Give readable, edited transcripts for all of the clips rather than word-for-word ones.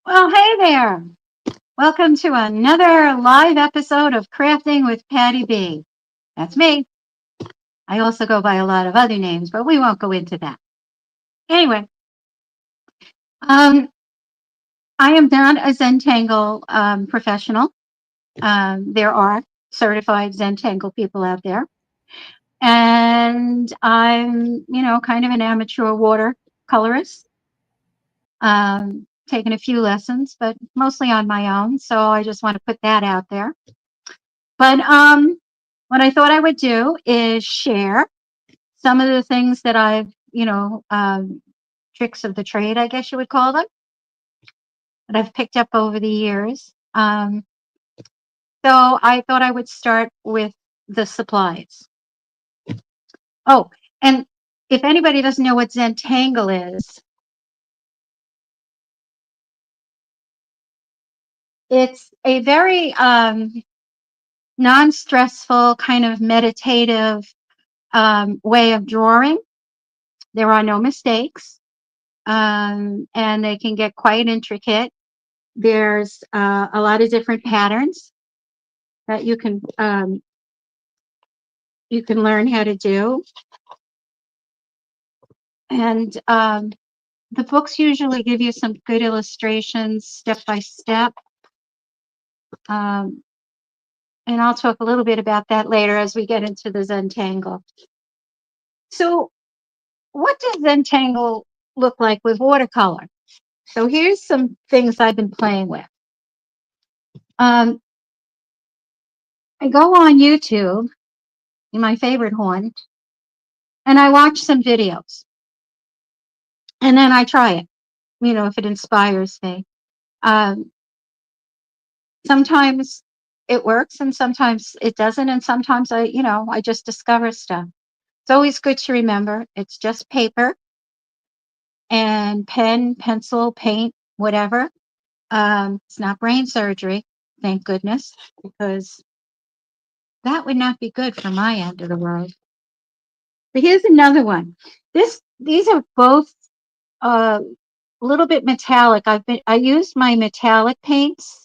Well, hey there. Welcome to another live episode of Crafting with Patti Bee. That's me. I also go by a lot of other names, but we won't go into that. Anyway, I am not a Zentangle professional. There are certified Zentangle people out there. And I'm, kind of an amateur watercolorist. Taken a few lessons, but mostly on my own. So I just want to put that out there. But what I thought I would do is share some of the things that I've, tricks of the trade, I guess you would call them, that I've picked up over the years. So I thought I would start with the supplies. Oh, and if anybody doesn't know what Zentangle is, it's a very non-stressful kind of meditative way of drawing. There are no mistakes, and they can get quite intricate. There's a lot of different patterns that you can learn how to do, and the books usually give you some good illustrations, step by step. And I'll talk a little bit about that later as we get into the Zentangle. So, what does Zentangle look like with watercolor? So here's some things I've been playing with. I go on YouTube, my favorite one, and I watch some videos. And then I try it, if it inspires me. Sometimes it works and sometimes it doesn't. And sometimes I just discover stuff. It's always good to remember it's just paper and pen, pencil, paint, whatever. It's not brain surgery, thank goodness, because that would not be good for my end of the world. But here's another one. These are both a little bit metallic. I used my metallic paints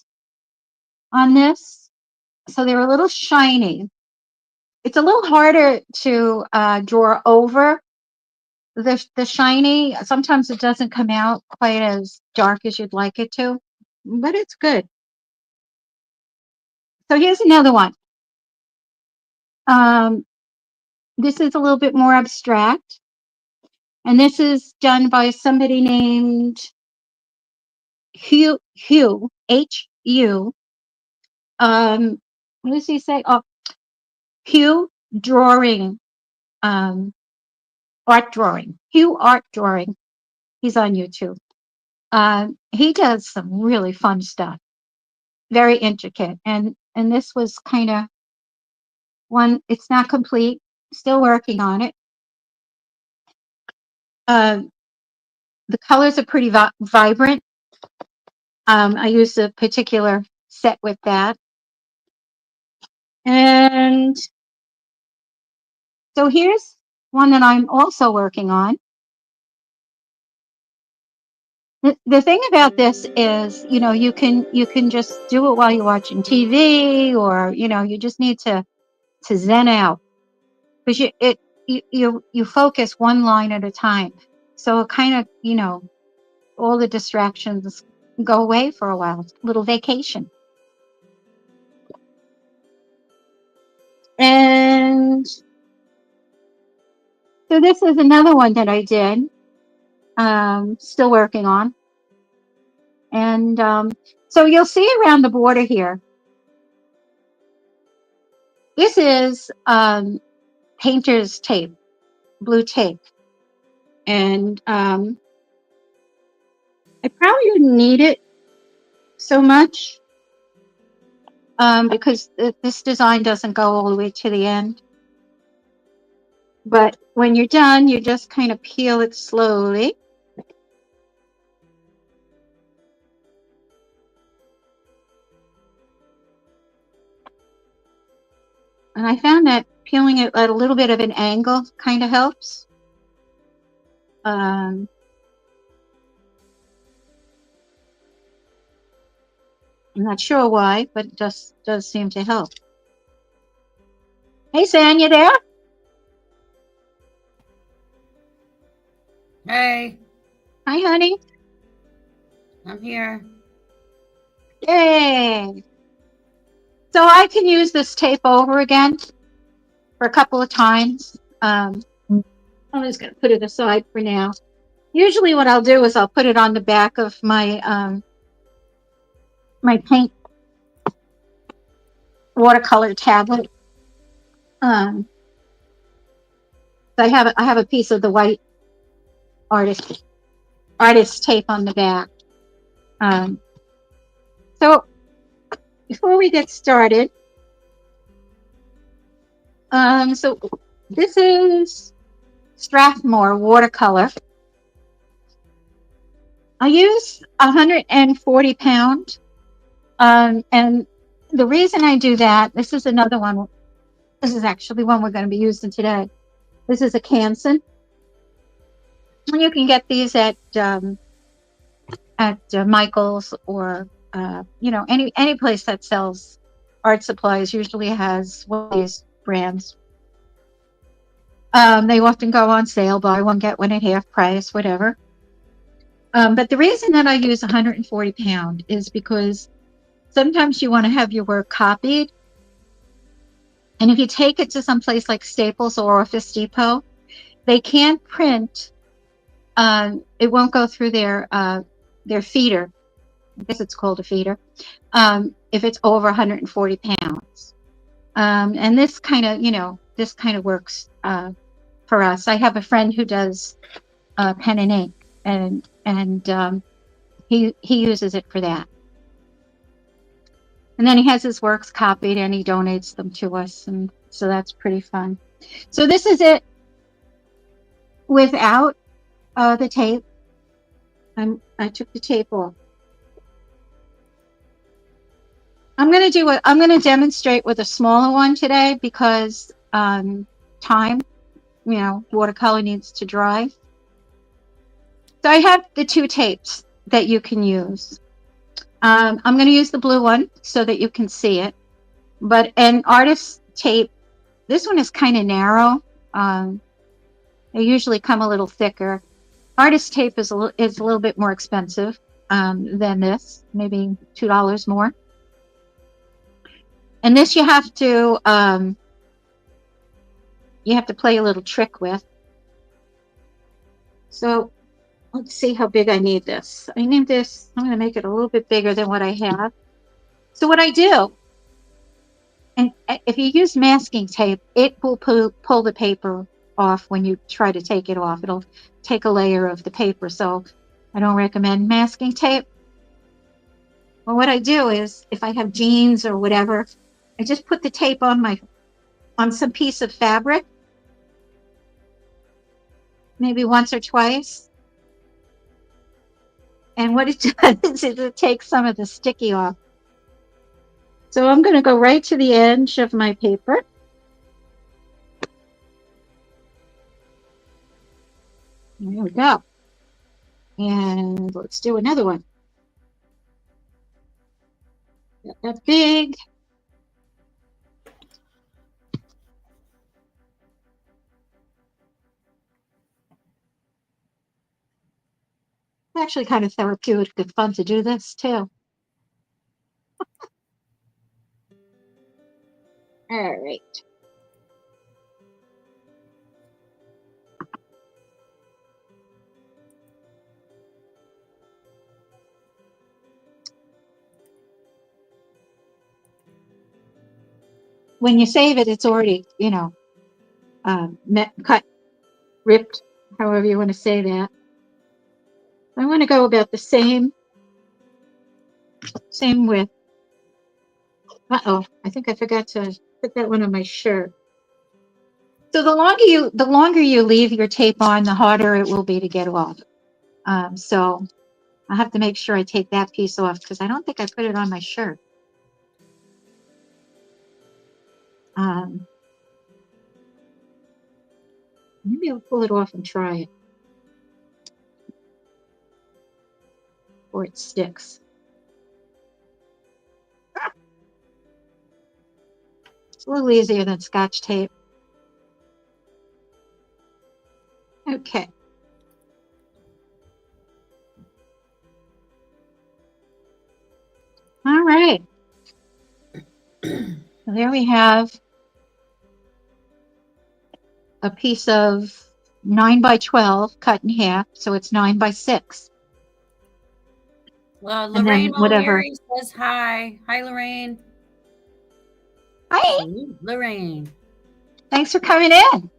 on this, so they're a little shiny. It's a little harder to draw over the shiny. Sometimes it doesn't come out quite as dark as you'd like it to, but it's good. So here's another one. This is a little bit more abstract, and this is done by somebody named Hugh, H-U, what does he say? Oh, Hugh Drawing, Art Drawing. Hugh Art Drawing. He's on YouTube. He does some really fun stuff, very intricate. And this was kind of one. It's not complete. Still working on it. The colors are pretty vibrant. I used a particular set with that. And so here's one that I'm also working on. The thing about this is, you can just do it while you're watching TV, or you just need to zen out, because you focus one line at a time. So it kind of, all the distractions go away for a while. It's a little vacation. And so this is another one that I did, still working on. And so you'll see around the border here, this is painter's tape, blue tape. And I probably wouldn't need it so much, because this design doesn't go all the way to the end. But when you're done, you just kind of peel it slowly. And I found that peeling it at a little bit of an angle kind of helps. I'm not sure why, but it just does seem to help. Hey, San, you there? Hey. Hi, honey. I'm here. Yay. So I can use this tape over again for a couple of times. I'm just going to put it aside for now. Usually what I'll do is I'll put it on the back of my my paint watercolor tablet. I have a piece of the white artist tape on the back. So before we get started, so this is Strathmore watercolor. I use 140 pound, and the reason I do that, this is another one. This is actually one we're going to be using today. This is a Canson. You can get these at Michael's, or any place that sells art supplies usually has one of these brands. They often go on sale, buy one get one at half price, whatever. But the reason that I use 140 pound is because sometimes you want to have your work copied, and if you take it to some place like Staples or Office Depot, they can't print. It won't go through their feeder. I guess it's called a feeder. If it's over 140 pounds, and this kind of works for us. I have a friend who does pen and ink, and he uses it for that. And then he has his works copied and he donates them to us, and so that's pretty fun. So this is it without the tape. I took the tape off. I'm going to demonstrate with a smaller one today because time, watercolor needs to dry. So I have the two tapes that you can use. I'm going to use the blue one so that you can see it. But an artist tape, this one is kind of narrow. They usually come a little thicker. Artist tape is a little bit more expensive than this, maybe $2 more. And this you have to play a little trick with. So let's see how big I need this. I need this, I'm going to make it a little bit bigger than what I have. So what I do, and if you use masking tape, it will pull the paper off when you try to take it off. It'll take a layer of the paper. So I don't recommend masking tape. Well, what I do is if I have jeans or whatever, I just put the tape on some piece of fabric, maybe once or twice. And what it does is it takes some of the sticky off. So I'm going to go right to the edge of my paper. There we go. And let's do another one. Got that big. It's actually kind of therapeutic and fun to do this too. All right. When you save it, it's already, cut, ripped, however you want to say that. I want to go about the same width. Uh-oh, I think I forgot to put that one on my shirt. So the longer you leave your tape on, the harder it will be to get off. So I have to make sure I take that piece off because I don't think I put it on my shirt. Maybe I'll pull it off and try it. Or it sticks. It's a little easier than Scotch tape. Okay. All right. So there we have a piece of 9 by 12 cut in half, so it's 9 by 6. Well, And then Lorraine whatever. O'Leary says hi. Hi, Lorraine. Hi. Lorraine. Thanks for coming in.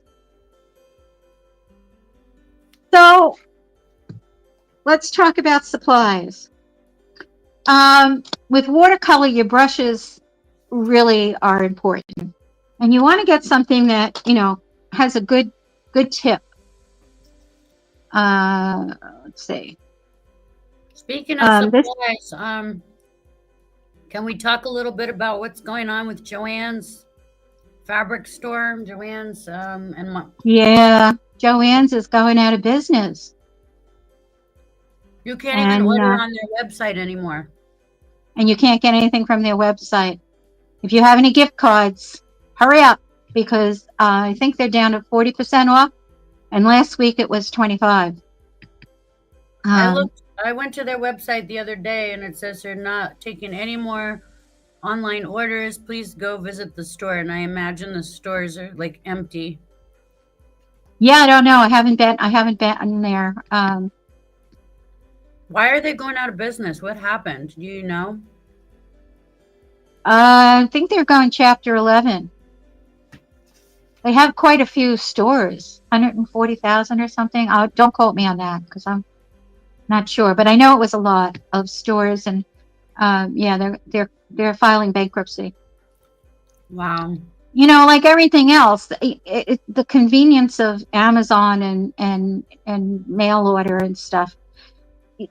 So let's talk about supplies. With watercolor, your brushes really are important. And you want to get something that, has a good tip. Let's see. Speaking of supplies, can we talk a little bit about what's going on with Joann's fabric store? Joann's yeah, Joann's is going out of business. You can't even order on their website anymore. And you can't get anything from their website. If you have any gift cards, hurry up because I think they're down to 40% off. And last week it was 25%. I went to their website the other day and it says they're not taking any more online orders. Please go visit the store. And I imagine the stores are like empty. Yeah, I don't know. I haven't been in there. Why are they going out of business? What happened? Do you know? I think they're going Chapter 11. They have quite a few stores, 140,000 or something. Don't quote me on that because I'm not sure, but I know it was a lot of stores, and yeah, they're filing bankruptcy. Wow. Like everything else, the convenience of Amazon and mail order and stuff,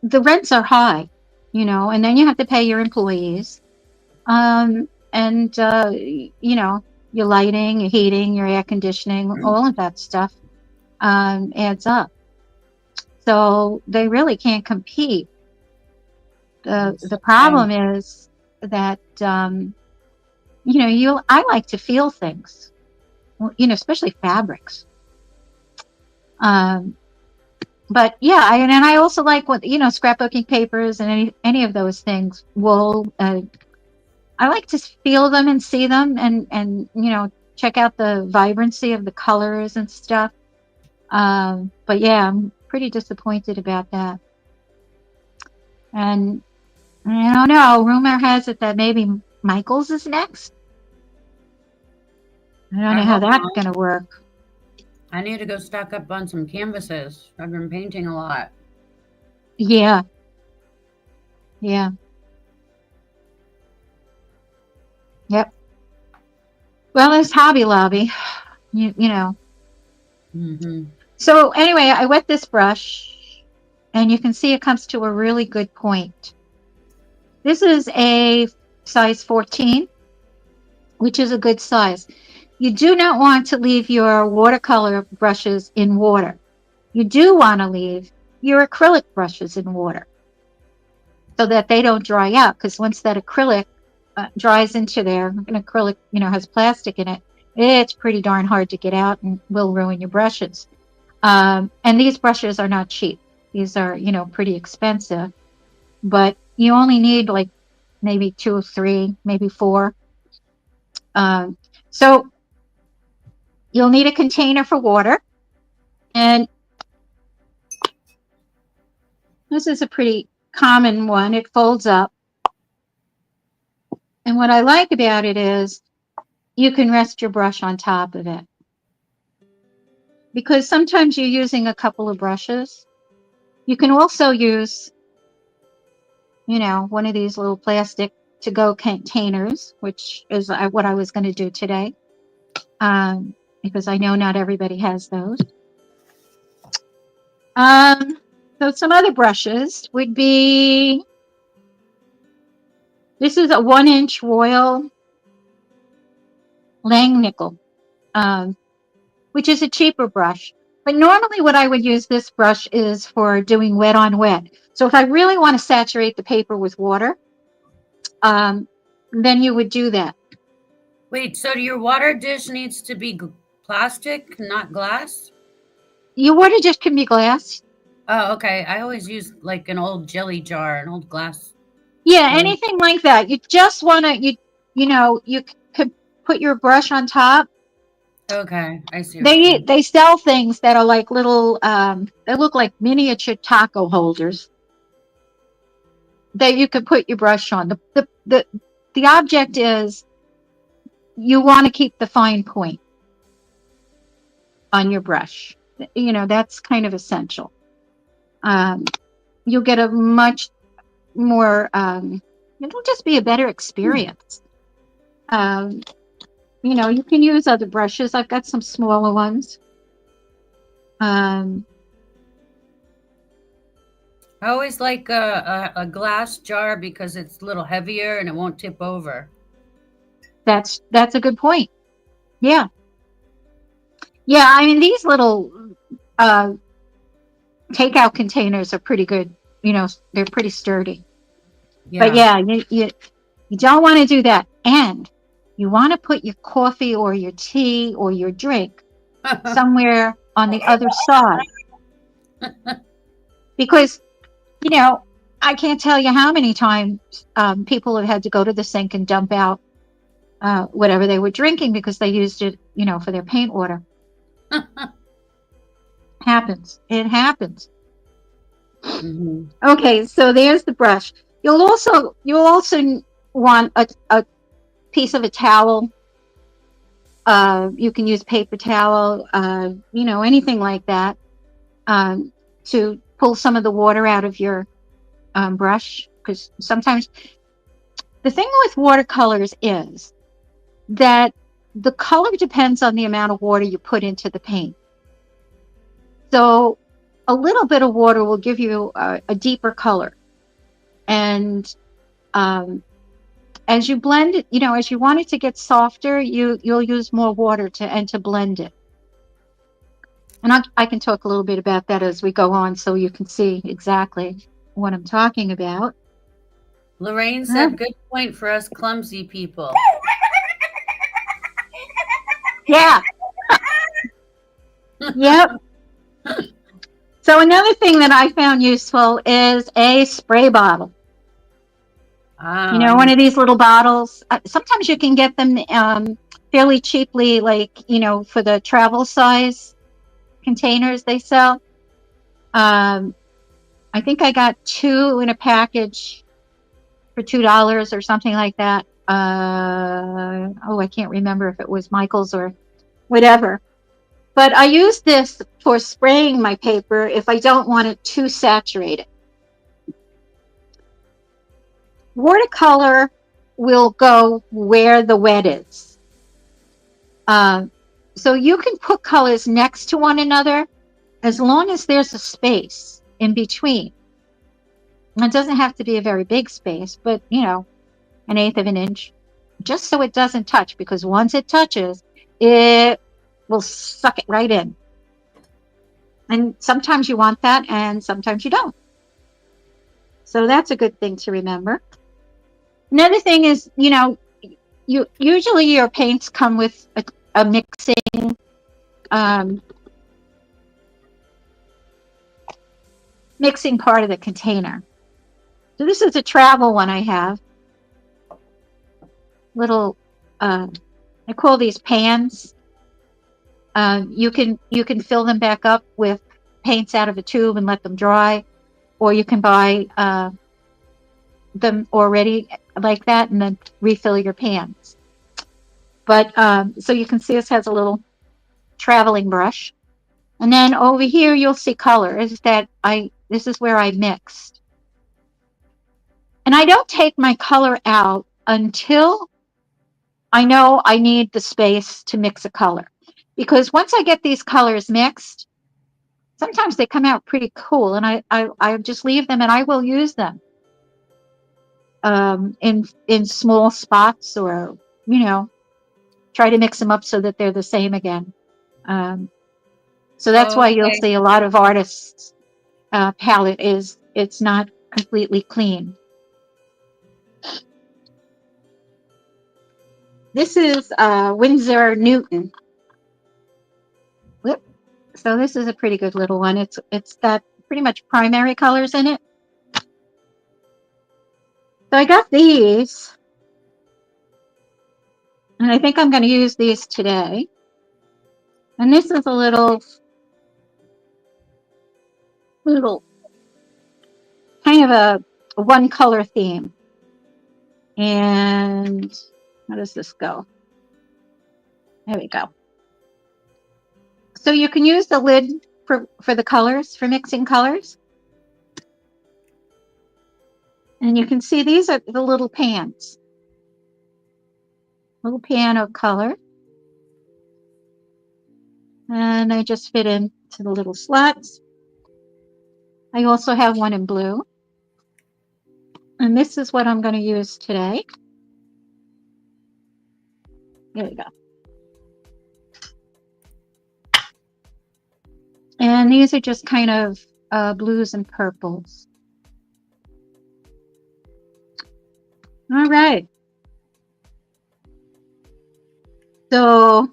the rents are high, and then you have to pay your employees, and your lighting, your heating, your air conditioning, all of that stuff adds up. So they really can't compete. The problem is that I like to feel things, especially fabrics. But yeah, I also like what scrapbooking papers and any of those things. Wool. I like to feel them and see them and check out the vibrancy of the colors and stuff. But yeah, I'm pretty disappointed about that. And I don't know. Rumor has it that maybe Michael's is next. I don't I know how hope that's not. going to work. I need to go stock up on some canvases. I've been painting a lot. Yeah. Yeah. Yep. Well, there's Hobby Lobby. You know. Mm-hmm. So anyway, I wet this brush, and you can see it comes to a really good point. This is a size 14, which is a good size. You do not want to leave your watercolor brushes in water. You do want to leave your acrylic brushes in water so that they don't dry out, because once that acrylic dries into there, an acrylic, has plastic in it, it's pretty darn hard to get out and will ruin your brushes. And these brushes are not cheap. These are, pretty expensive, but you only need like maybe 2 or 3, maybe 4. So you'll need a container for water. And this is a pretty common one. It folds up. And what I like about it is you can rest your brush on top of it. Because sometimes you're using a couple of brushes. You can also use, one of these little plastic to-go containers, which is what I was going to do today, because I know not everybody has those. So some other brushes would be, this is a 1-inch Royal Langnickel, which is a cheaper brush. But normally what I would use this brush is for doing wet on wet. So if I really want to saturate the paper with water, then you would do that. Wait, so your water dish needs to be plastic, not glass? Your water dish can be glass. Oh, okay. I always use like an old jelly jar, an old glass. Yeah, Jelly. anything like that. You just want to, you could put your brush on top. Okay, I see what you're saying. They sell things that are like little, they look like miniature taco holders that you could put your brush on. The object is you want to keep the fine point on your brush. That's kind of essential. You'll get a much more, it'll just be a better experience. You can use other brushes. I've got some smaller ones. I always like a glass jar because it's a little heavier and it won't tip over. That's a good point. Yeah. Yeah, I mean, these little takeout containers are pretty good. They're pretty sturdy. Yeah. But yeah, you don't want to do that. And you want to put your coffee or your tea or your drink somewhere on the other side. Because, I can't tell you how many times people have had to go to the sink and dump out whatever they were drinking because they used it, for their paint water. Happens. It happens. Mm-hmm. Okay, so there's the brush. You'll also want a piece of a towel. You can use paper towel, anything like that, to pull some of the water out of your brush. Because sometimes the thing with watercolors is that the color depends on the amount of water you put into the paint. So a little bit of water will give you a deeper color. And as you blend it, as you want it to get softer, you'll use more water to blend it. And I can talk a little bit about that as we go on so you can see exactly what I'm talking about. Lorraine said, good point for us clumsy people. Yeah. Yep. So another thing that I found useful is a spray bottle. One of these little bottles. Sometimes you can get them fairly cheaply, like, for the travel size containers they sell. I think I got 2 in a package for $2 or something like that. I can't remember if it was Michael's or whatever. But I use this for spraying my paper if I don't want it too saturated. Watercolor will go where the wet is. So you can put colors next to one another as long as there's a space in between. It doesn't have to be a very big space, but you know, 1/8 of an inch, just so it doesn't touch, because once it touches, it will suck it right in. And sometimes you want that, and sometimes you don't. So that's a good thing to remember. Another thing is, you know, usually your paints come with a mixing part of the container. So this is a travel one I have. Little, I call these pans. You can fill them back up with paints out of a tube and let them dry, or you can buy them already like that and then refill your pans. But so you can see this has a little traveling brush, and then over here you'll see colors that this is where I mixed, and I don't take my color out until I know I need the space to mix a color, because once I get these colors mixed, sometimes they come out pretty cool, and I just leave them, and I will use them in small spots, or you know, try to mix them up so that they're the same again. So that's why you'll see a lot of artists' palette it's not completely clean. This is Winsor Newton. Whoop. So this is a pretty good little one. It's got pretty much primary colors in it. So I got these, and I think I'm going to use these today. And this is a little kind of a one color theme. And how does this go? There we go. So you can use the lid for the colors, for mixing colors. And you can see these are the little pans. Little pan of color. And I just fit into the little slots. I also have one in blue. And this is what I'm going to use today. There we go. And these are just kind of blues and purples. All right. So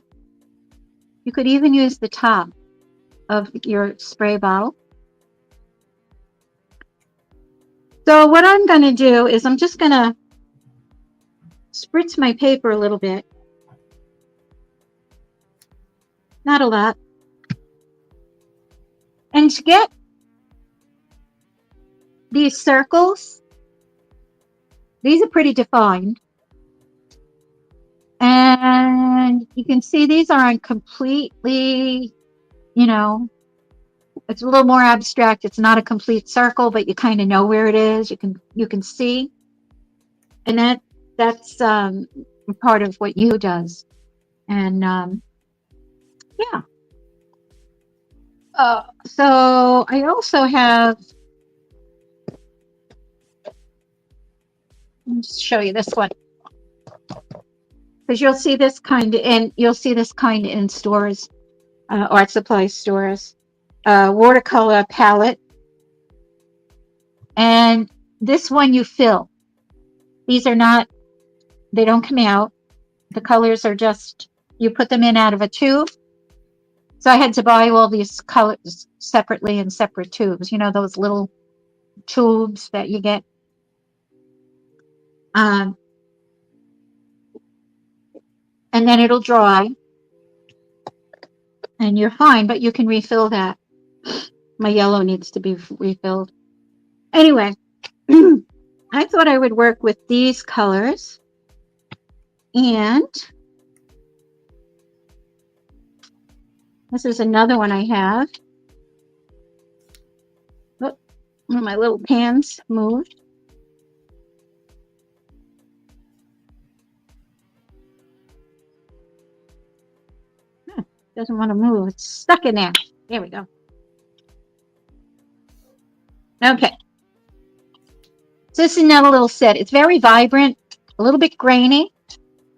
you could even use the top of your spray bottle. So what I'm going to do is I'm just going to spritz my paper a little bit. Not a lot. And to get these circles, these are pretty defined. And you can see these aren't completely, you know, it's a little more abstract. It's not a complete circle, but you kind of know where it is. You can see. And that's part of what you does. And yeah. So I also have, let me just show you this one, because you'll see this kind in stores, art supply stores. Watercolor palette, and this one you fill. These are not, they don't come out. The colors are just, you put them in out of a tube. So I had to buy all these colors separately in separate tubes. You know, those little tubes that you get. And then it'll dry. And you're fine, but you can refill that. My yellow needs to be refilled. Anyway, I thought I would work with these colors. And this is another one I have. Oh, one of my little pans moved. Doesn't want to move. It's stuck in there. There we go. Okay. So this is another little set. It's very vibrant, a little bit grainy.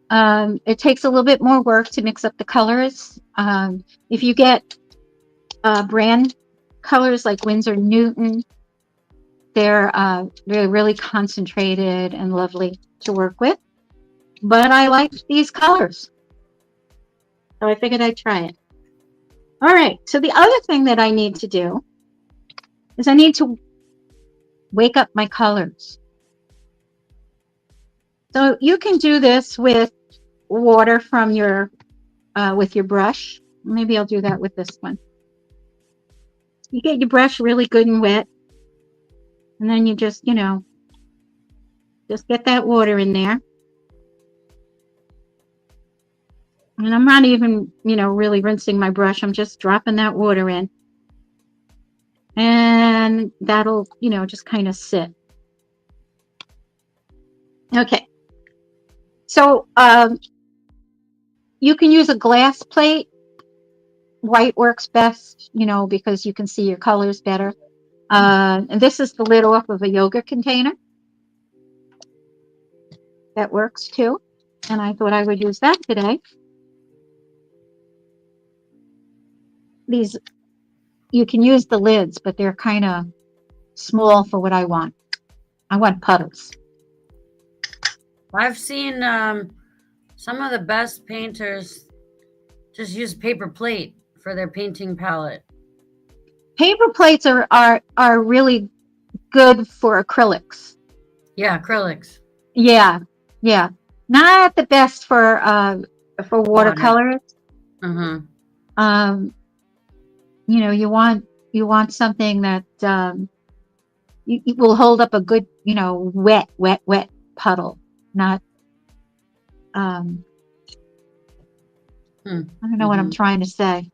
It takes a little bit more work to mix up the colors. If you get brand colors like Winsor Newton, they're really concentrated and lovely to work with. But I like these colors, so I figured I'd try it. All right, so the other thing that I need to do is I need to wake up my colors. So you can do this with water from your with your brush. Maybe I'll do that with this one. You get your brush really good and wet, and then you just, just get that water in there. And I'm not even, really rinsing my brush. I'm just dropping that water in. And that'll, just kind of sit. Okay. So you can use a glass plate. White works best, because you can see your colors better. And this is the lid off of a yogurt container. That works too. And I thought I would use that today. These, you can use the lids, but they're kind of small for what I want. I want puddles. I've seen some of the best painters just use paper plate for their painting palette. Paper plates are really good for acrylics. Yeah, acrylics. Yeah, yeah. Not the best for watercolors. You want something that you will hold up a good, wet puddle, not I don't know what I'm trying to say.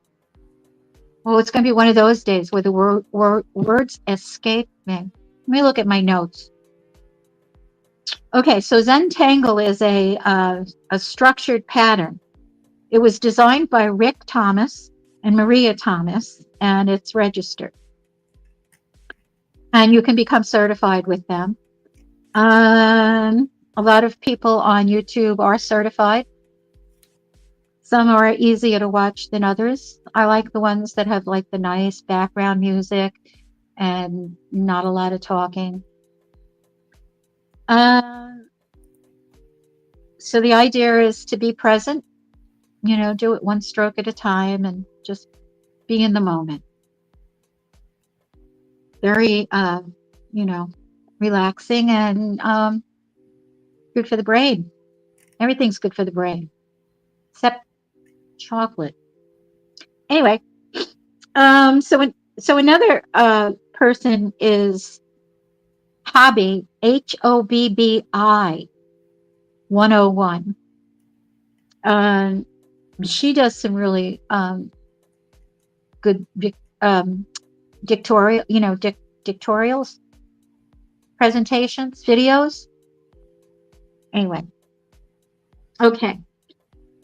Well, it's going to be one of those days where the words escape me. Let me look at my notes. Okay, so Zentengle is a structured pattern. It was designed by Rick Thomas and Maria Thomas, and it's registered. And you can become certified with them. A lot of people on YouTube are certified. Some are easier to watch than others. I like the ones that have like the nice background music and not a lot of talking. So the idea is to be present, do it one stroke at a time and just be in the moment. Very, relaxing and good for the brain. Everything's good for the brain, except chocolate. Anyway, so another person is Hobby, HOBBI 101. She does some really good dictorials, presentations, videos. Anyway, okay.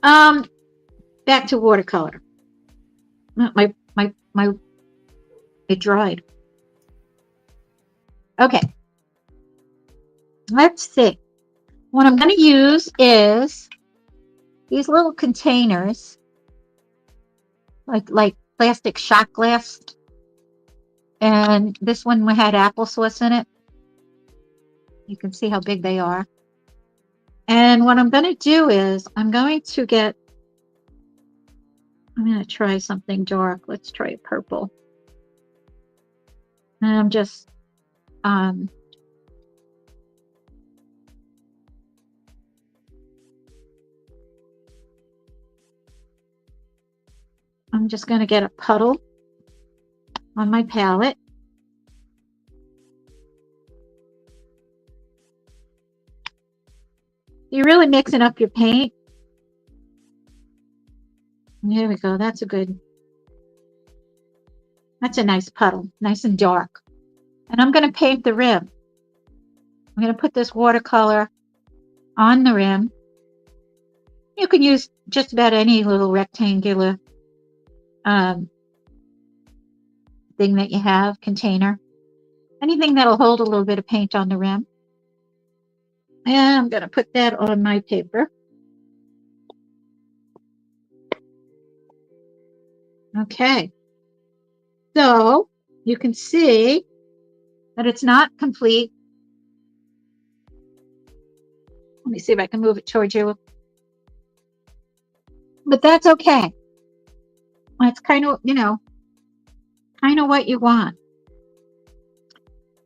Back to watercolor. It dried. Okay. Let's see. What I'm going to use is these little containers, like plastic shot glass. And this one had applesauce in it. You can see how big they are. And what I'm going to do is I'm going to try something dark. Let's try purple. And I'm just I'm just going to get a puddle on my palette. You're really mixing up your paint. There we go. That's a nice puddle, nice and dark. And I'm going to paint the rim. I'm going to put this watercolor on the rim. You can use just about any little rectangular thing that you have, container. Anything that'll hold a little bit of paint on the rim. And I'm going to put that on my paper. Okay. So you can see that it's not complete. Let me see if I can move it towards you. But that's okay. That's kind of, kind of what you want.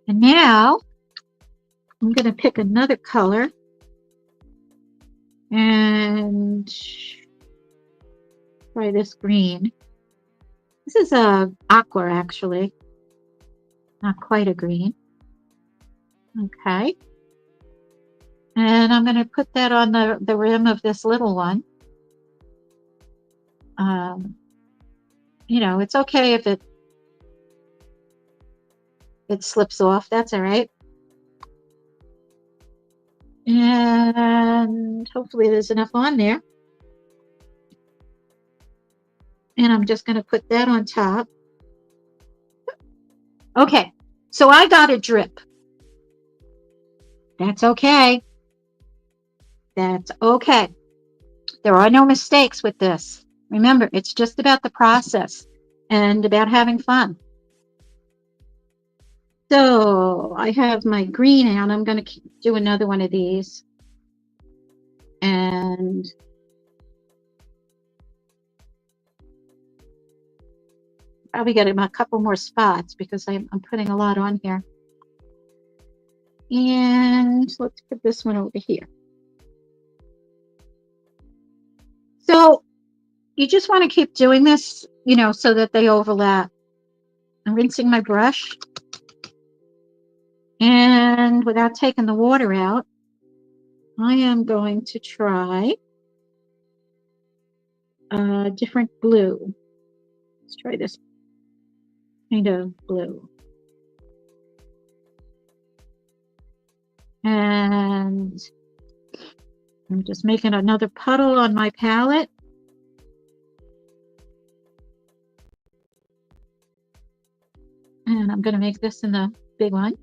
And now I'm going to pick another color and try this green. This is a aqua, actually. Not quite a green. Okay. And I'm going to put that on the rim of this little one. It's okay if it slips off. That's all right. And hopefully there's enough on there. And I'm just going to put that on top. Okay, so I got a drip. That's okay. That's okay. There are no mistakes with this. Remember, it's just about the process and about having fun. So I have my green out. I'm going to do another one of these. And probably get a couple more spots because I'm putting a lot on here. And let's put this one over here. So you just want to keep doing this, so that they overlap. I'm rinsing my brush. And without taking the water out, I am going to try a different blue. Let's try this kind of blue. And I'm just making another puddle on my palette. And I'm going to make this in the big one.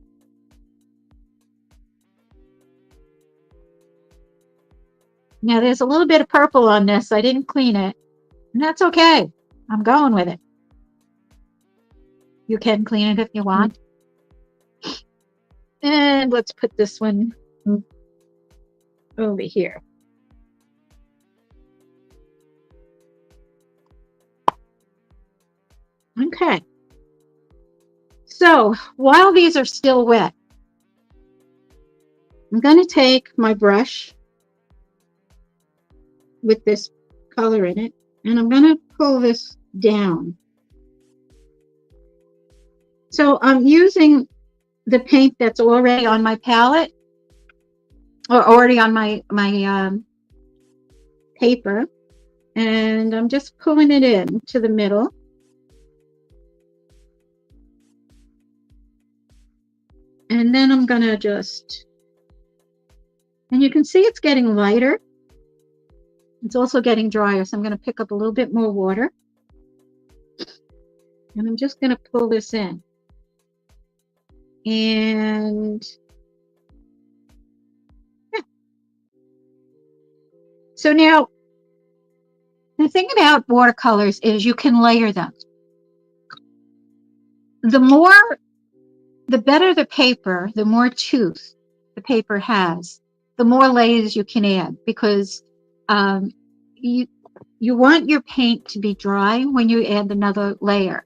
Now there's a little bit of purple on this. I didn't clean it. And that's okay. I'm going with it. You can clean it if you want. And let's put this one over here. Okay. So while these are still wet, I'm going to take my brush with this color in it, and I'm going to pull this down. So I'm using the paint that's already on my palette, or already on my paper, and I'm just pulling it in to the middle. And then I'm going to just, and you can see it's getting lighter. It's also getting drier, so I'm going to pick up a little bit more water. And I'm just going to pull this in. And yeah. So now, the thing about watercolors is you can layer them. The better the paper, the more tooth the paper has, the more layers you can add, because you want your paint to be dry when you add another layer.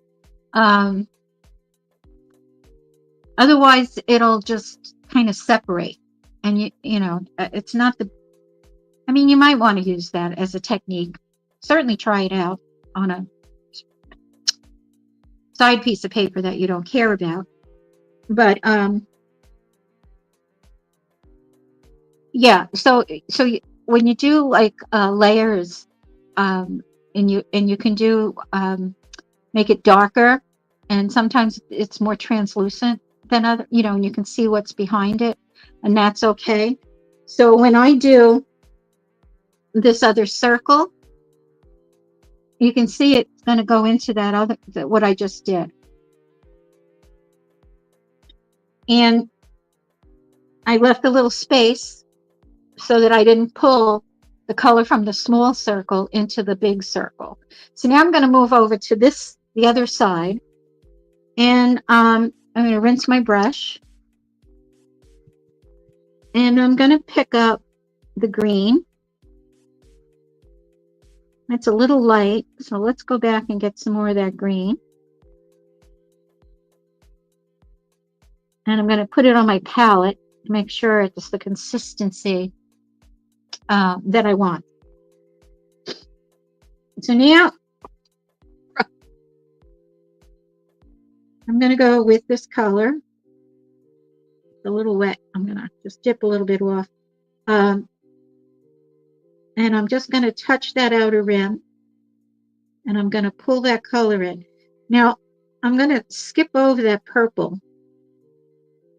Otherwise, it'll just kind of separate, and it's not the. I mean, you might want to use that as a technique. Certainly, try it out on side piece of paper that you don't care about. But yeah, so when you do like layers, and you can do make it darker, and sometimes it's more translucent than other, and you can see what's behind it, and that's okay. So when I do this other circle, you can see it's going to go into that other, what I just did. And I left a little space so that I didn't pull the color from the small circle into the big circle. So now I'm going to move over to the other side, and I'm going to rinse my brush, and I'm going to pick up the green. It's a little light, so let's go back and get some more of that green. And I'm going to put it on my palette to make sure it's the consistency that I want. So now I'm going to go with this color. It's a little wet. I'm going to just dip a little bit off. And I'm just going to touch that outer rim. And I'm going to pull that color in. Now, I'm going to skip over that purple,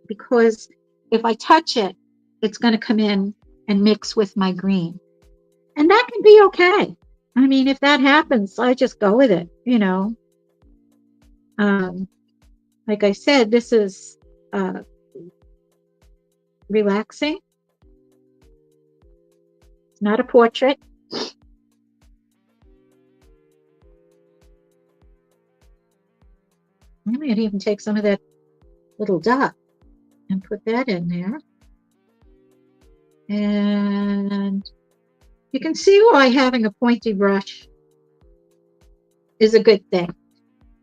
because if I touch it, it's going to come in and mix with my green. And that can be okay. I mean, if that happens, I just go with it, Like I said, this is relaxing. It's not a portrait. I might even take some of that little dot and put that in there. And you can see why having a pointy brush is a good thing.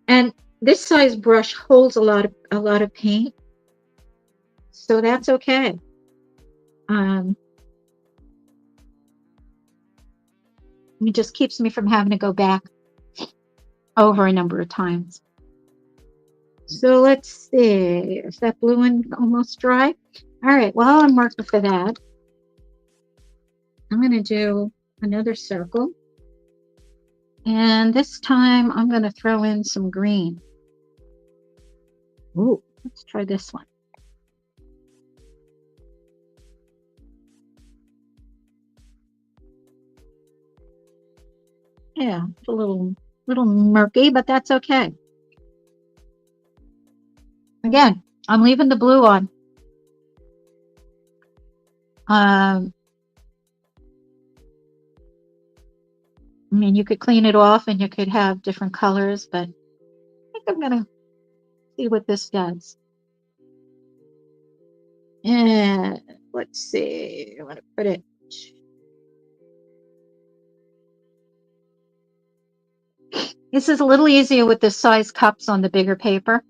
And this size brush holds a lot of paint, so that's okay. It just keeps me from having to go back over a number of times. So let's see, is that blue one almost dry? All right, while I'm working for that, I'm going to do another circle. And this time I'm going to throw in some green. Ooh, let's try this one. Yeah, it's a little murky, but that's okay. Again, I'm leaving the blue on. I mean, you could clean it off and you could have different colors, but I think I'm going to see what this does. And let's see, I want to put it. This is a little easier with the size cups on the bigger paper.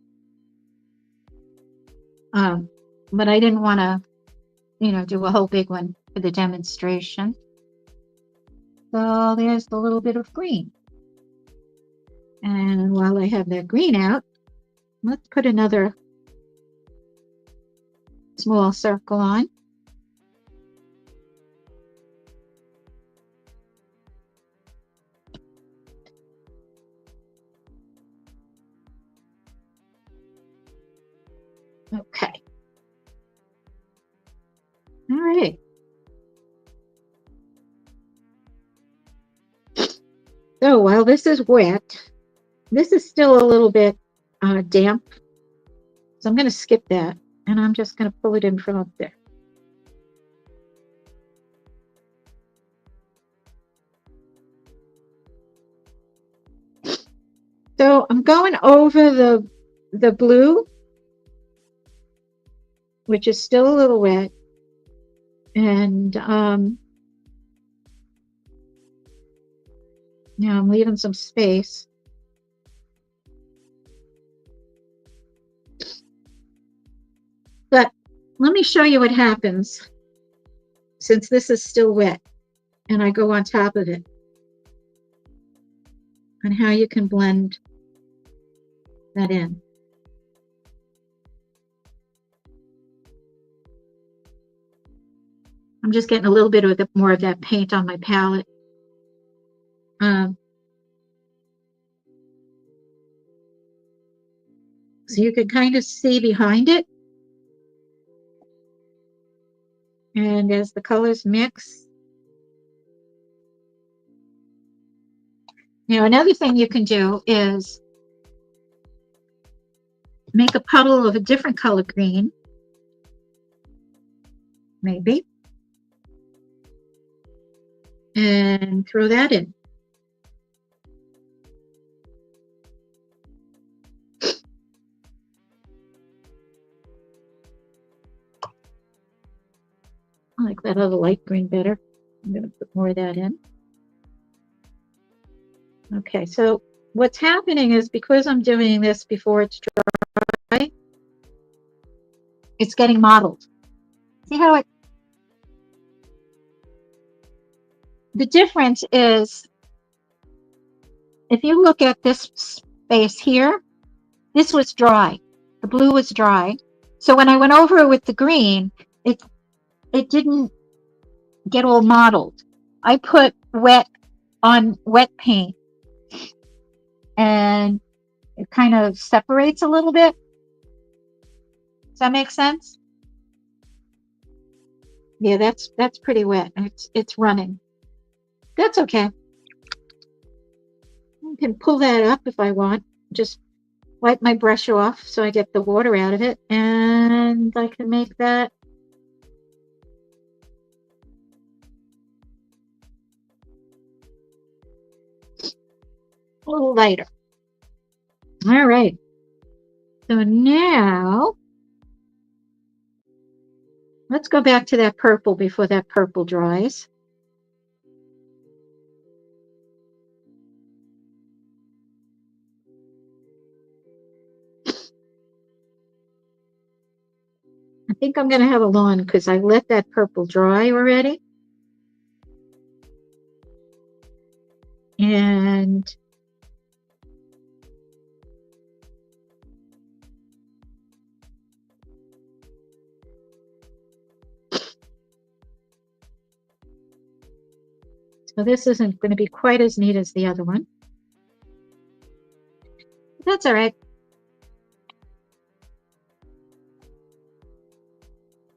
But I didn't want to, do a whole big one for the demonstration. So there's the little bit of green. And while I have that green out, let's put another small circle on. Okay. All right. So while this is wet, this is still a little bit damp. So I'm going to skip that, and I'm just going to pull it in from up there. So I'm going over the blue, which is still a little wet, and I'm leaving some space. But let me show you what happens since this is still wet and I go on top of it, and how you can blend that in. I'm just getting a little bit of more of that paint on my palette. So you can kind of see behind it. And as the colors mix, you know, another thing you can do is make a puddle of a different color green, maybe, and throw that in. I like that other light green better. I'm going to put more of that in. Okay, so what's happening is because I'm doing this before it's dry, it's getting mottled. See how it... The difference is, if you look at this space here, this was dry. The blue was dry. So when I went over it with the green, it didn't get all mottled. I put wet on wet paint and it kind of separates a little bit. Does that make sense? Yeah, that's pretty wet. It's running. That's okay. I can pull that up if I want. Just wipe my brush off so I get the water out of it, and I can make that a little lighter. All right. So now let's go back to that purple before that purple dries. I think I'm going to have a lawn because I let that purple dry already. And so this isn't going to be quite as neat as the other one. That's all right.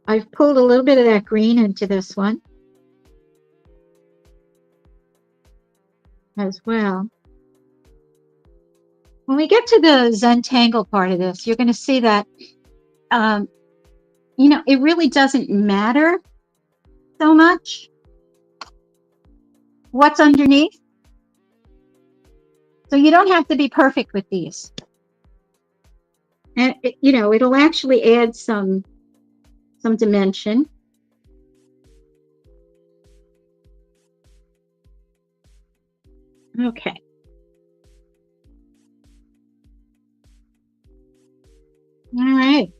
I've pulled a little bit of that green into this one as well. When we get to the Zentangle part of this, you're going to see that, you know, it really doesn't matter so much what's underneath. So you don't have to be perfect with these. And, you know, it'll actually add some dimension. Okay. All right.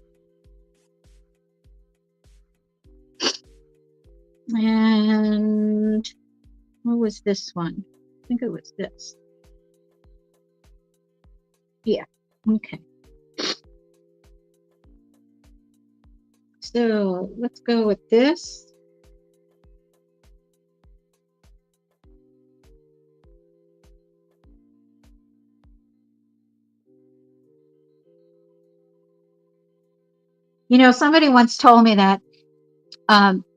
And what was this one? I think it was this. Yeah. Okay. So let's go with this. You know, somebody once told me that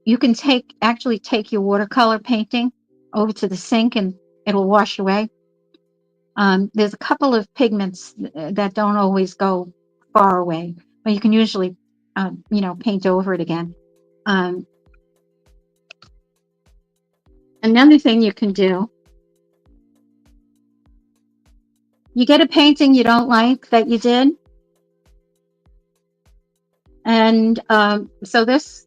you can actually take your watercolor painting over to the sink and it'll wash away. There's a couple of pigments that don't always go far away, but you can usually, you know, paint over it again. Another thing you can do, you get a painting you don't like that you did. And so this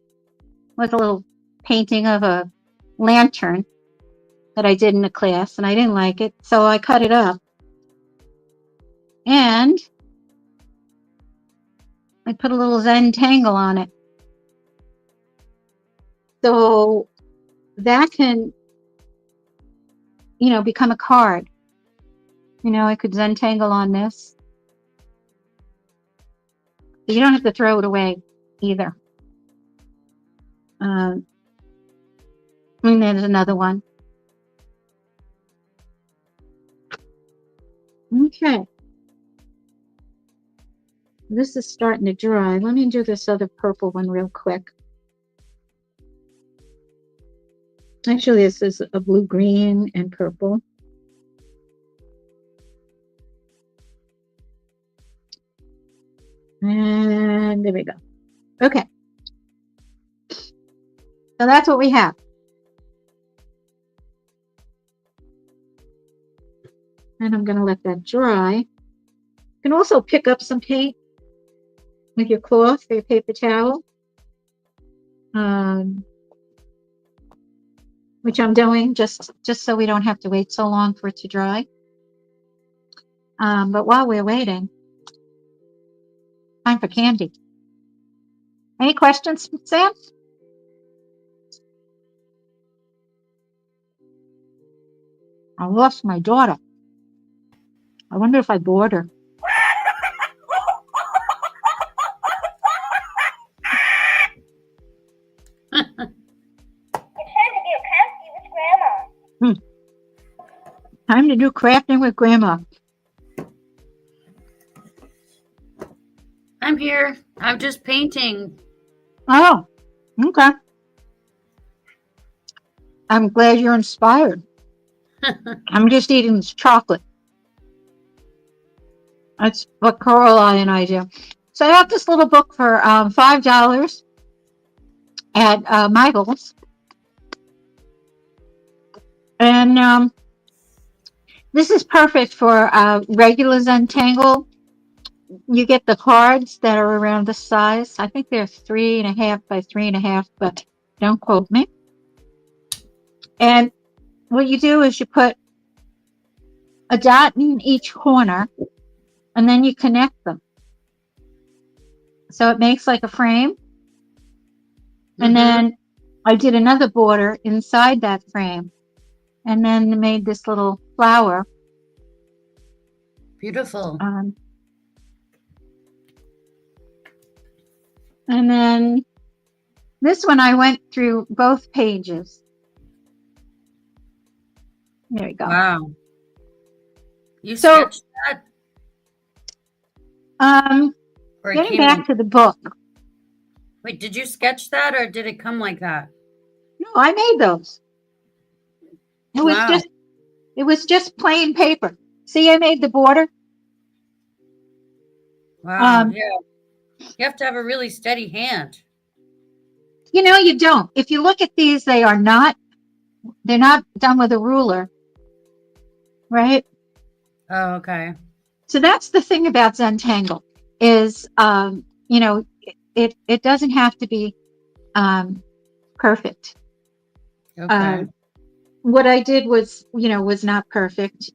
was a little painting of a lantern that I did in a class, and I didn't like it, so I cut it up. And I put a little Zentangle on it. So that can, you know, become a card. You know, I could Zentangle on this. you don't have to throw it away either. And there's another one. Okay. This is starting to dry. Let me do this other purple one real quick. Actually, this is a blue, green, and purple. And there we go. Okay. So that's what we have. And I'm going to let that dry. You can also pick up some paint with your cloth or your paper towel, which I'm doing just so we don't have to wait so long for it to dry. But while we're waiting, time for candy. Any questions, Sam? I lost my daughter. I wonder if I bored her. Time to do crafting with Grandma. I'm here. I'm just painting. Oh, okay. I'm glad you're inspired. I'm just eating this chocolate. That's what Coraline and I do. So I got this little book for $5 at Michael's. And this is perfect for regular Zentangle. You get the cards that are around this size. I think they're 3.5 by 3.5, but don't quote me. And what you do is you put a dot in each corner, and then you connect them. So it makes like a frame. And then I did another border inside that frame, and then made this little flower. Beautiful. And then this one, I went through both pages. There we go. Wow. You sketched that? Getting back to the book. Wait, did you sketch that or did it come like that? No, I made those. It was just plain paper. See, I made the border. Wow. Yeah. You have to have a really steady hand. You know, you don't. If you look at these, they're not done with a ruler, right? Oh, okay. So that's the thing about Zentangle is, you know, it doesn't have to be perfect. Okay. What I did was, you know, was not perfect.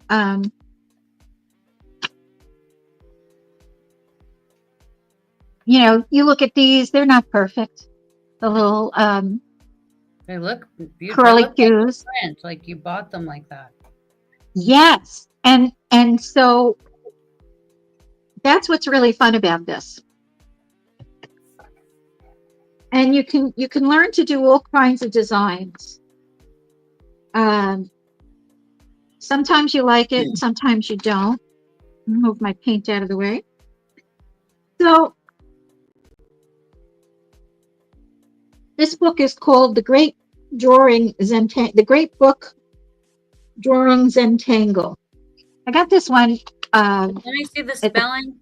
You know, you look at these, they're not perfect. The little they look beautiful. Curly cues. Like you bought them like that. Yes. And so that's what's really fun about this. And you can learn to do all kinds of designs. Sometimes you like it, and sometimes you don't. Move my paint out of the way. So this book is called The Great Book Drawing Zentangle. I got this one. Let me see the spelling.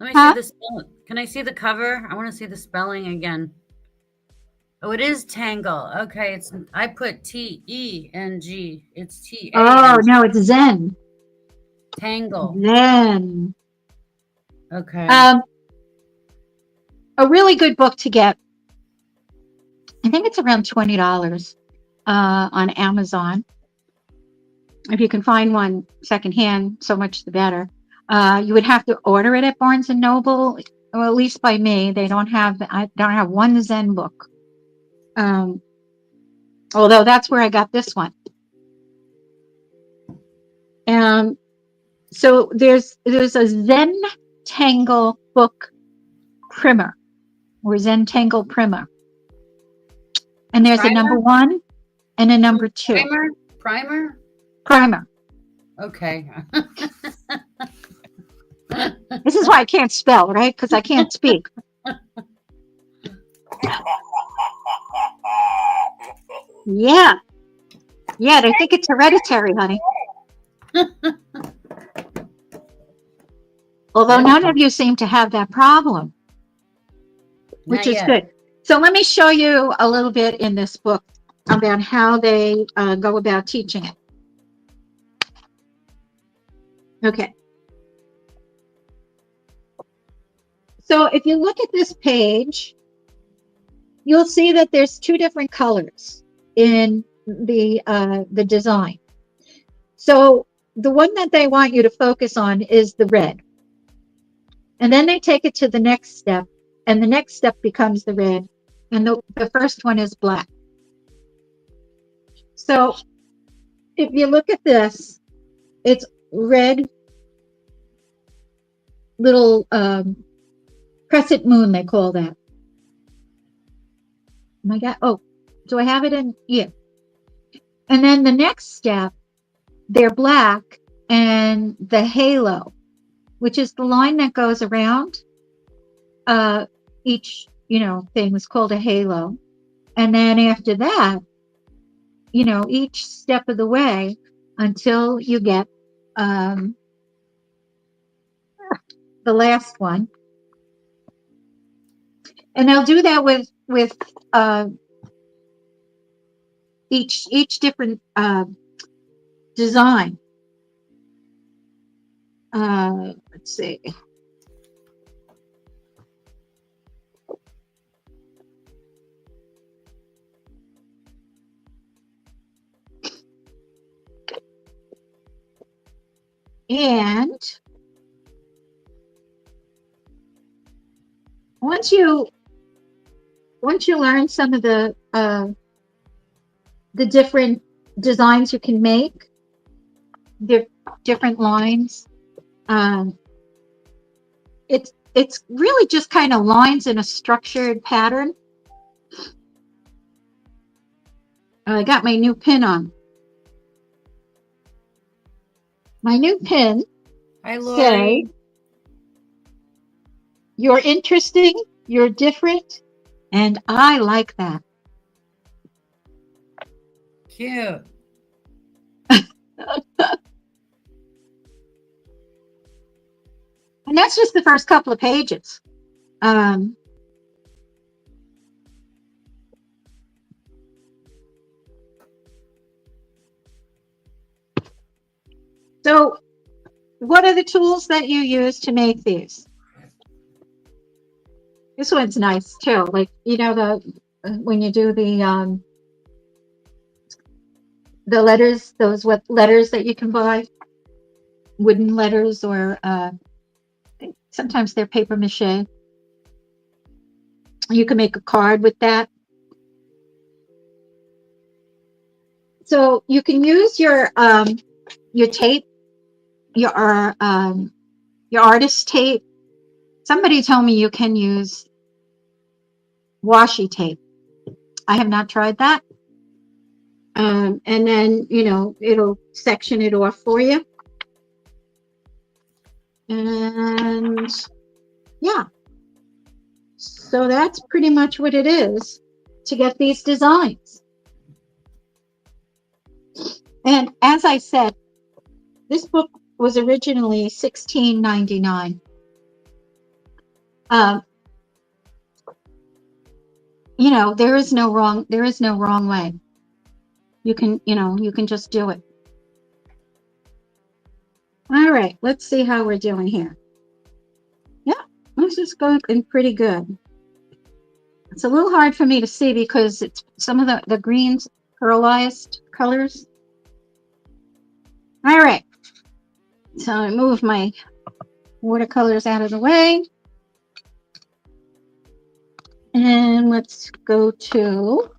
Let me see the spelling. Can I see the cover? I want to see the spelling again. Oh, it is Tangle. Okay, I put T-E-N-G. It's T-A-N-G. Oh, no, it's Zen. Tangle. Zen. Okay. A really good book to get. I think it's around $20 on Amazon. If you can find one secondhand, so much the better. You would have to order it at Barnes and Noble, or at least by me. I don't have one Zen book. Although that's where I got this one. So there's a Zentangle book primer or Zentangle primer. And there's a number Primer? 1 and a number 2. Primer? Primer? Primer. Okay. This is why I can't spell, right? Because I can't speak. Yeah. Yeah, they think it's hereditary, honey. Although none of you seem to have that problem, which Not is yet. good. So let me show you a little bit in this book about how they go about teaching it. Okay. So if you look at this page, you'll see that there's 2 different colors in the design. So the one that they want you to focus on is the red. And then they take it to the next step, and the next step becomes the red, and the first one is black. So if you look at this, it's red, little crescent moon, they call that. Oh my God. Oh, do I have it in? Yeah. And then the next step, they're black, and the halo, which is the line that goes around each, thing was called a halo. And then after that, each step of the way until you get the last one. And they'll do that with each different design. Let's see. And once you learn some of the different designs you can make, the different lines, it's really just kind of lines in a structured pattern. I got my new pin on. My new pin says, "You're interesting, you're different, and I like that." Cute. And that's just the first couple of pages. So what are the tools that you use to make these? This one's nice too. Like, when you do the letters, those letters that you can buy, wooden letters, or sometimes they're paper mache. You can make a card with that. So you can use your tape, your artist tape. Somebody told me you can use washi tape. I have not tried that. And then, it'll section it off for you. And yeah, so that's pretty much what it is to get these designs. And as I said, this book was originally $16.99. There is no wrong way. You can just do it. All right, let's see how we're doing here. Yeah, this is going pretty good. It's a little hard for me to see because it's some of the greens pearlized colors. All right, so I move my watercolors out of the way. And let's go to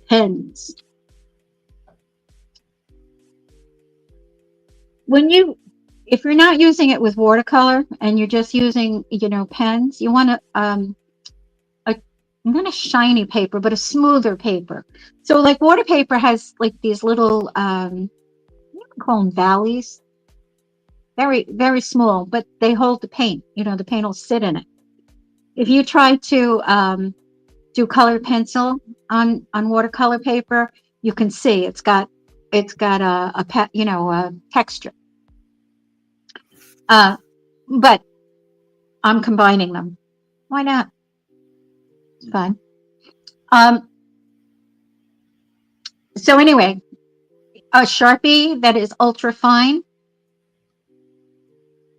pens. When you if you're not using it with watercolor and you're just using, pens, you want to a not a shiny paper, but a smoother paper. So like water paper has like these little you can call them valleys, very very small, but they hold the paint. The paint will sit in it. If you try to do colored pencil on watercolor paper, you can see it's got a texture. But I'm combining them. Why not? It's fun. Um, so anyway, a Sharpie that is ultra fine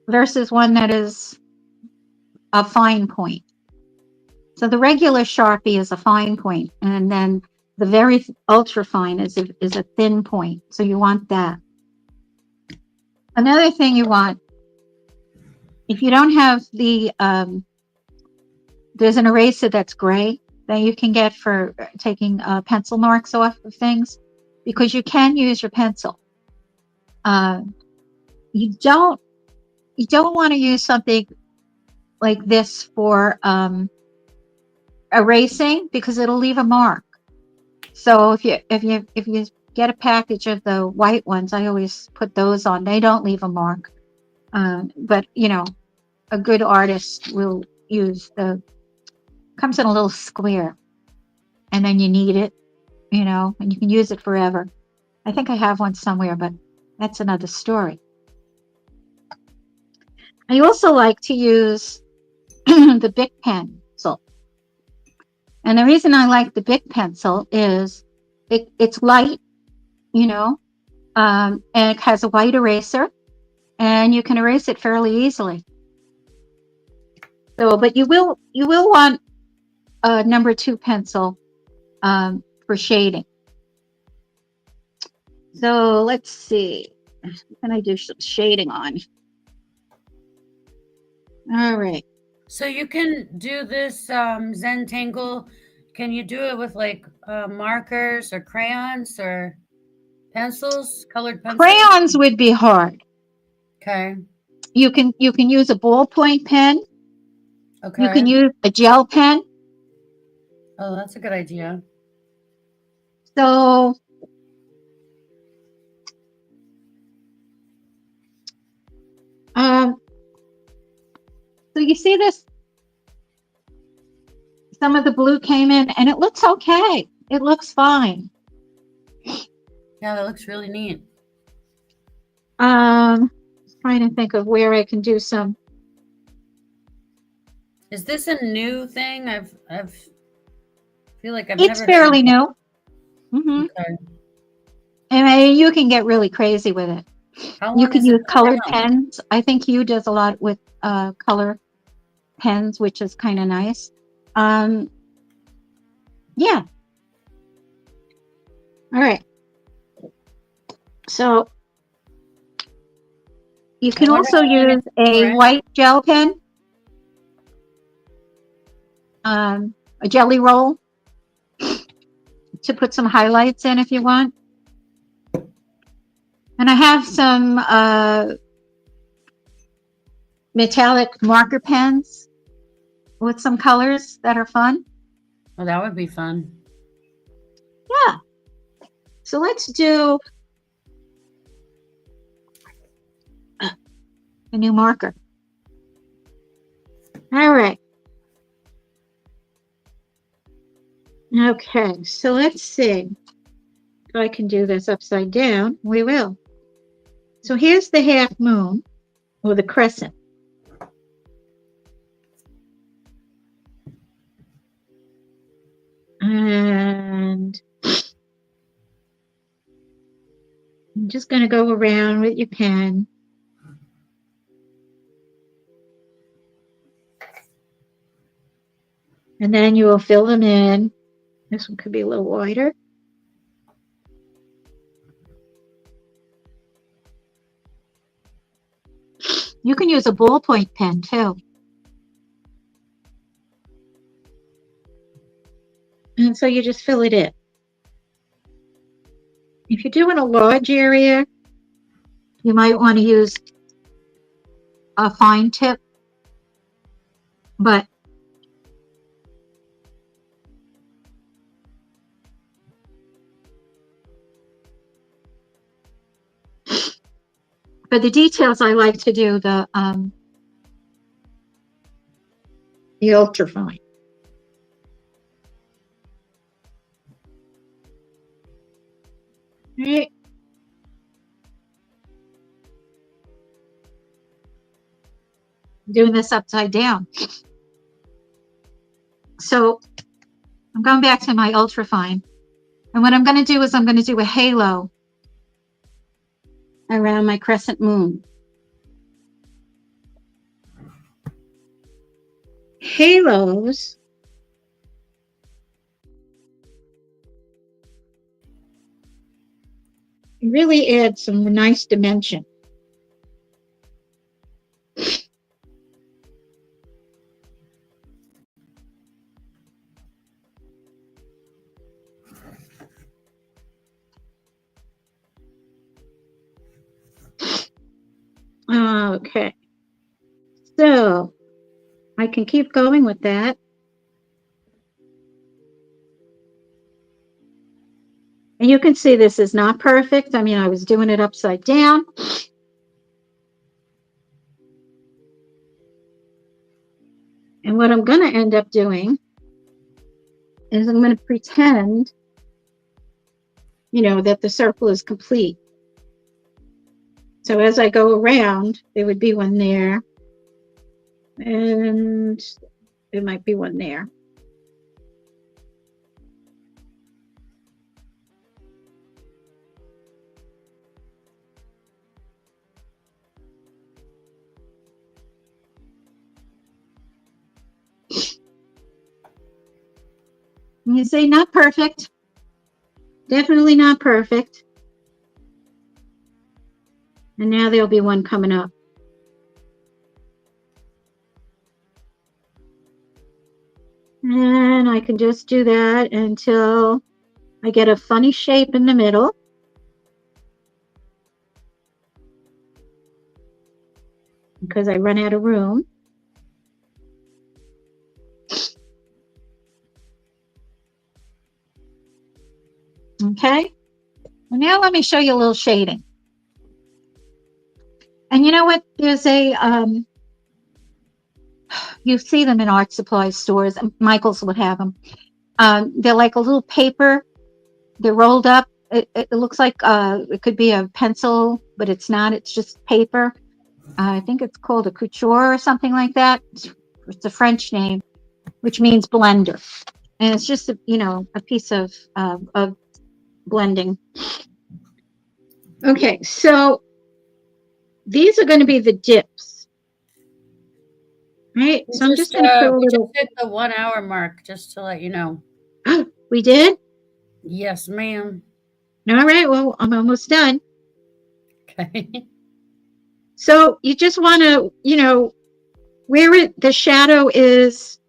versus one that is a fine point. So the regular Sharpie is a fine point, and then the very ultra fine is a thin point. So you want that. Another thing you want, if you don't have there's an eraser that's gray that you can get for taking pencil marks off of things, because you can use your pencil. You don't want to use something like this for erasing, because it'll leave a mark. So if you get a package of the white ones, I always put those on. They don't leave a mark. But a good artist will use comes in a little square, and then you knead it, and you can use it forever. I think I have one somewhere, but that's another story. I also like to use the Bic pencil. And the reason I like the Bic pencil is it's light, and it has a white eraser, and you can erase it fairly easily. So, but you will want a number 2 pencil for shading. So let's see. What can I do some shading on? All right. So you can do this Zentangle. Can you do it with like markers or crayons or pencils, colored pencils? Crayons would be hard. Okay. You can use a ballpoint pen. Okay. You can use a gel pen. Oh, that's a good idea. So so you see this? Some of the blue came in, and it looks okay. It looks fine. Yeah, that looks really neat. Trying to think of where I can do some. Is this a new thing? I've feel like I've It's never. fairly new. Mm-hmm. Okay. And you can get really crazy with it. How You long can has it use been colored out? pens. I think Hugh does a lot with color pens, which is kind of nice. Yeah. All right. So you can I wonder also how long use it's a been white gel pen, a jelly roll, to put some highlights in if you want. And I have some metallic marker pens with some colors that are fun. Oh, that would be fun. Yeah. So let's do a new marker. All right. Okay, so let's see if I can do this upside down. We will. So here's the half moon, or the crescent. And I'm just going to go around with your pen. And then you will fill them in. This one could be a little wider. You can use a ballpoint pen too. And so you just fill it in. If you're doing a large area, you might want to use a fine tip, but for the details, I like to do the ultra fine. Right. Doing this upside down. So I'm going back to my ultra fine. And what I'm going to do is I'm going to do a halo around my crescent moon. Halos really add some nice dimension. Okay, so I can keep going with that. And you can see this is not perfect. I mean, I was doing it upside down. And what I'm going to end up doing is I'm going to pretend, you know, that the circle is complete. So as I go around, there would be one there. And there might be one there. And you say not perfect. Definitely not perfect. And now there'll be one coming up. And I can just do that until I get a funny shape in the middle. Because I run out of room. Okay. Well, now let me show you a little shading. And you know what? There's a, you see them in art supply stores. Michael's would have them. They're like a little paper. They're rolled up. It looks like it could be a pencil, but it's not. It's just paper. I think it's called a couture or something like that. It's a French name, which means blender. And it's just, you know, a piece of blending. Okay, so these are going to be the dips. Right? So I'm just going to put a little. We just hit the 1 hour mark, just to let you know. Oh, we did? Yes, ma'am. All right, well, I'm almost done. Okay. So you just want to, you know, where the shadow is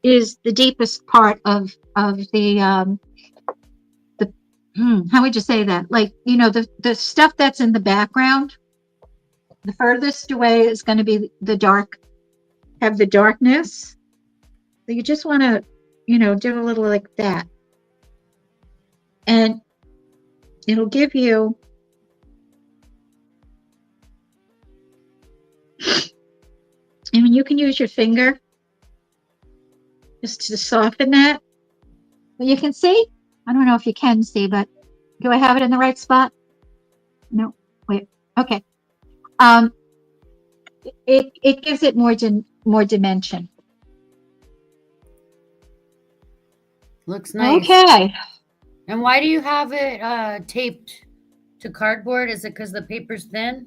the deepest part of the how would you say that? Like, you know, the stuff that's in the background, the furthest away is going to be the dark, have the darkness. So you just want to, you know, do a little like that. And it'll give you, I mean, you can use your finger just to soften that. But you can see, I don't know if you can see, but do I have it in the right spot? No, wait, okay. It gives it more dimension. Looks nice. Okay. And why do you have it taped to cardboard? Is it because the paper's thin?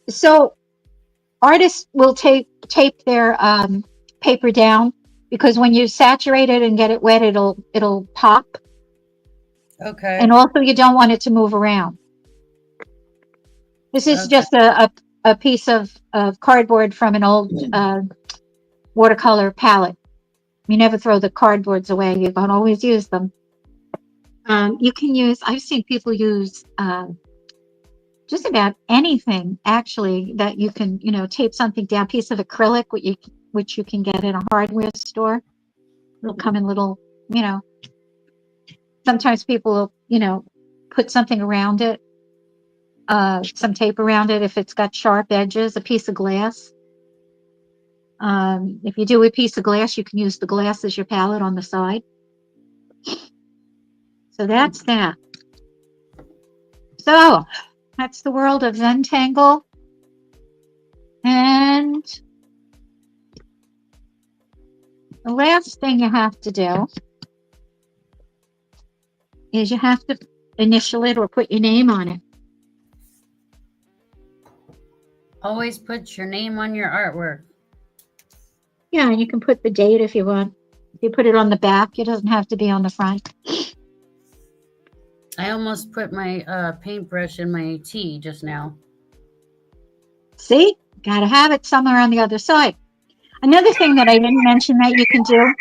So artists will tape their paper down because when you saturate it and get it wet, it'll pop. Okay. And also you don't want it to move around. This is just a piece of cardboard from an old watercolor palette. You never throw the cardboards away. You can always use them. You can use, I've seen people use just about anything actually that you can, tape something down, piece of acrylic, which you can get in a hardware store. It'll come in little, you know, sometimes people will, put something around it, some tape around it if it's got sharp edges, a piece of glass. If you do a piece of glass, you can use the glass as your palette on the side. So that's that. So that's the world of Zentangle. And the last thing you have to do is you have to initial it or put your name on it. Always put your name on your artwork. Yeah, and you can put the date if you want. If you put it on the back, it doesn't have to be on the front. I almost put my paintbrush in my tea just now. See? Gotta have it somewhere on the other side. Another thing that I didn't mention that you can do.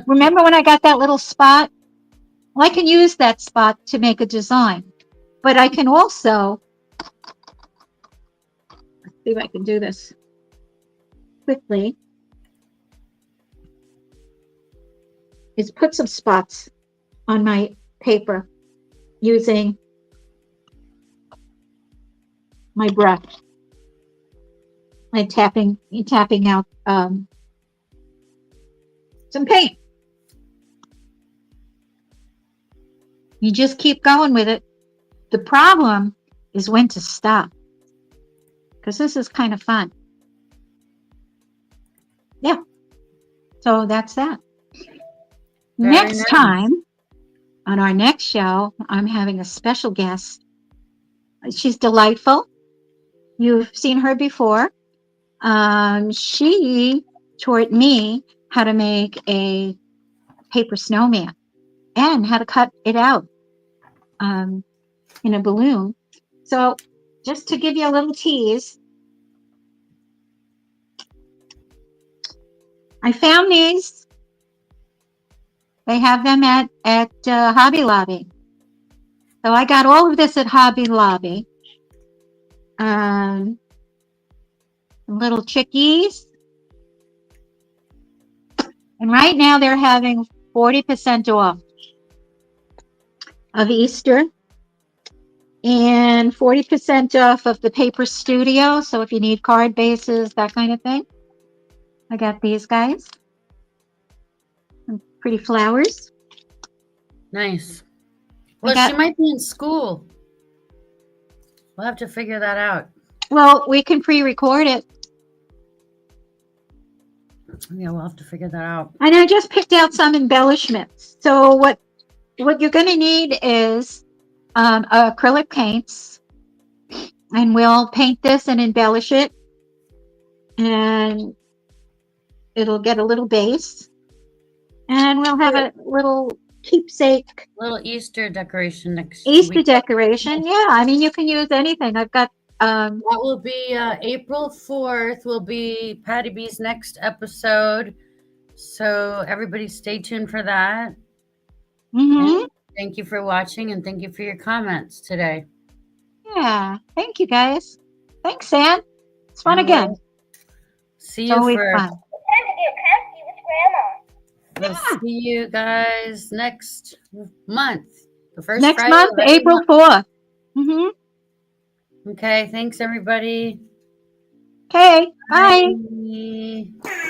Remember when I got that little spot? Well, I can use that spot to make a design. But I can also, let's see if I can do this quickly, is put some spots on my paper using my brush. I'm tapping out some paint. You just keep going with it. The problem is when to stop, because this is kind of fun. Yeah. So that's that. Very Next nice. time, on our next show, I'm having a special guest. She's delightful. You've seen her before. She taught me how to make a paper snowman and how to cut it out in a balloon. So just to give you a little tease, I found these. They have them at Hobby Lobby. So I got all of this at Hobby Lobby. Little chickies. And right now they're having 40% off of Easter and 40% off of the Paper Studio. So if you need card bases, that kind of thing, I got these guys. Some pretty flowers. Nice. Well, she might be in school. We'll have to figure that out. Well, we can pre-record it. Yeah, we'll have to figure that out. And I just picked out some embellishments. So what you're going to need is acrylic paints. And we'll paint this and embellish it. And it'll get a little base. And we'll have a little keepsake. Little Easter decoration next Easter week. decoration. Yeah, I mean, you can use anything. I've got... that will be April 4th will be Patti Bee's next episode. So everybody stay tuned for that. Mm-hmm. Thank you for watching and thank you for your comments today. Yeah, thank you guys. Thanks, Sam. It's fun again. See you for... fun. We'll see you guys next month. The first next Friday month, April 4th. Mm-hmm. Okay, thanks everybody. Okay, bye. Bye.